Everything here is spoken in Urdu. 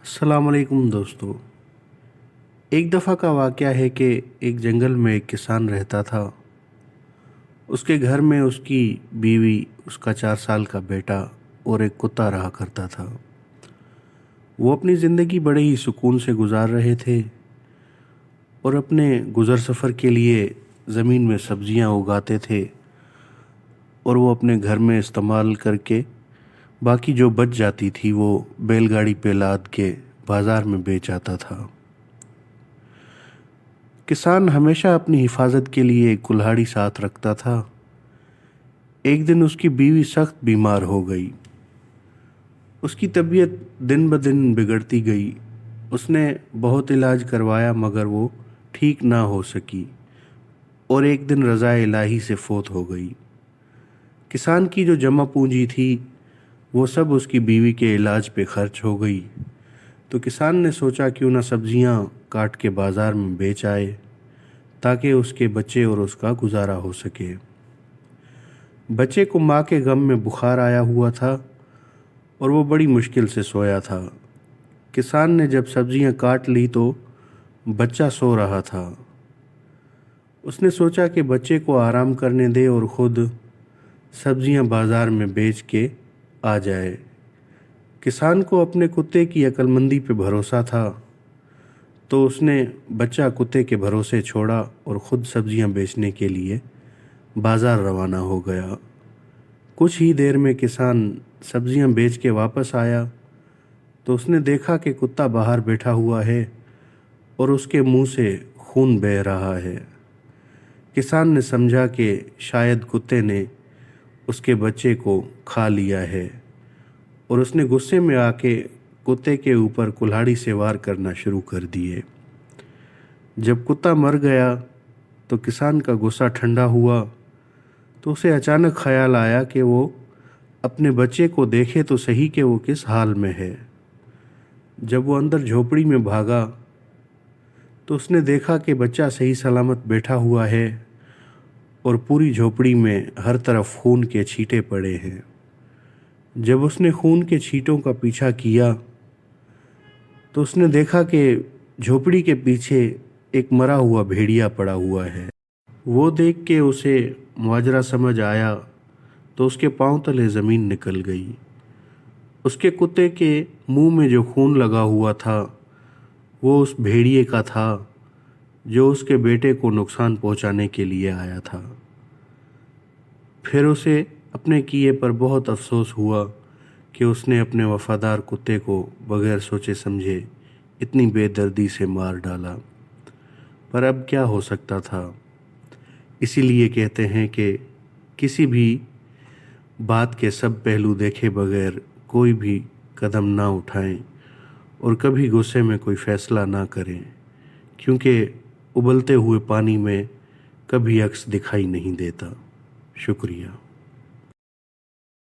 السلام علیکم دوستو۔ ایک دفعہ کا واقعہ ہے کہ ایک جنگل میں ایک کسان رہتا تھا۔ اس کے گھر میں اس کی بیوی، اس کا 4 سال کا بیٹا اور ایک کتا رہا کرتا تھا۔ وہ اپنی زندگی بڑے ہی سکون سے گزار رہے تھے اور اپنے گزر سفر کے لیے زمین میں سبزیاں اگاتے تھے اور وہ اپنے گھر میں استعمال کر کے باقی جو بچ جاتی تھی وہ بیل گاڑی پہ لاد کے بازار میں بیچ آتا تھا۔ کسان ہمیشہ اپنی حفاظت کے لیے ایک کلہاڑی ساتھ رکھتا تھا۔ ایک دن اس کی بیوی سخت بیمار ہو گئی۔ اس کی طبیعت دن بدن بگڑتی گئی۔ اس نے بہت علاج کروایا مگر وہ ٹھیک نہ ہو سکی اور ایک دن رضا الہی سے فوت ہو گئی۔ کسان کی جو جمع پونجی تھی وہ سب اس کی بیوی کے علاج پہ خرچ ہو گئی، تو کسان نے سوچا کیوں نہ سبزیاں کاٹ کے بازار میں بیچ آئے تاکہ اس کے بچے اور اس کا گزارا ہو سکے۔ بچے کو ماں کے غم میں بخار آیا ہوا تھا اور وہ بڑی مشکل سے سویا تھا۔ کسان نے جب سبزیاں کاٹ لی تو بچہ سو رہا تھا۔ اس نے سوچا کہ بچے کو آرام کرنے دے اور خود سبزیاں بازار میں بیچ کے آ جائے۔ کسان کو اپنے کتے کی عقل مندی پہ بھروسہ تھا، تو اس نے بچہ کتے کے بھروسے چھوڑا اور خود سبزیاں بیچنے کے لیے بازار روانہ ہو گیا۔ کچھ ہی دیر میں کسان سبزیاں بیچ کے واپس آیا تو اس نے دیکھا کہ کتا باہر بیٹھا ہوا ہے اور اس کے منہ سے خون بہہ رہا ہے۔ کسان نے سمجھا کہ شاید کتے نے اس کے بچے کو کھا لیا ہے اور اس نے غصے میں آ کے کتے کے اوپر کلہاڑی سے وار کرنا شروع کر دیے۔ جب کتا مر گیا تو کسان کا غصہ ٹھنڈا ہوا تو اسے اچانک خیال آیا کہ وہ اپنے بچے کو دیکھے تو صحیح کہ وہ کس حال میں ہے۔ جب وہ اندر جھوپڑی میں بھاگا تو اس نے دیکھا کہ بچہ صحیح سلامت بیٹھا ہوا ہے اور پوری جھوپڑی میں ہر طرف خون کے چھینٹے پڑے ہیں۔ جب اس نے خون کے چھینٹوں کا پیچھا کیا تو اس نے دیکھا کہ جھوپڑی کے پیچھے ایک مرا ہوا بھیڑیا پڑا ہوا ہے۔ وہ دیکھ کے اسے ماجرا سمجھ آیا تو اس کے پاؤں تلے زمین نکل گئی۔ اس کے کتے کے منہ میں جو خون لگا ہوا تھا وہ اس بھیڑیے کا تھا جو اس کے بیٹے کو نقصان پہنچانے کے لیے آیا تھا۔ پھر اسے اپنے کیے پر بہت افسوس ہوا کہ اس نے اپنے وفادار کتے کو بغیر سوچے سمجھے اتنی بے دردی سے مار ڈالا، پر اب کیا ہو سکتا تھا۔ اسی لیے کہتے ہیں کہ کسی بھی بات کے سب پہلو دیکھے بغیر کوئی بھی قدم نہ اٹھائیں اور کبھی غصے میں کوئی فیصلہ نہ کریں، کیونکہ ابلتے ہوئے پانی میں کبھی عکس دکھائی نہیں دیتا۔ شکریہ۔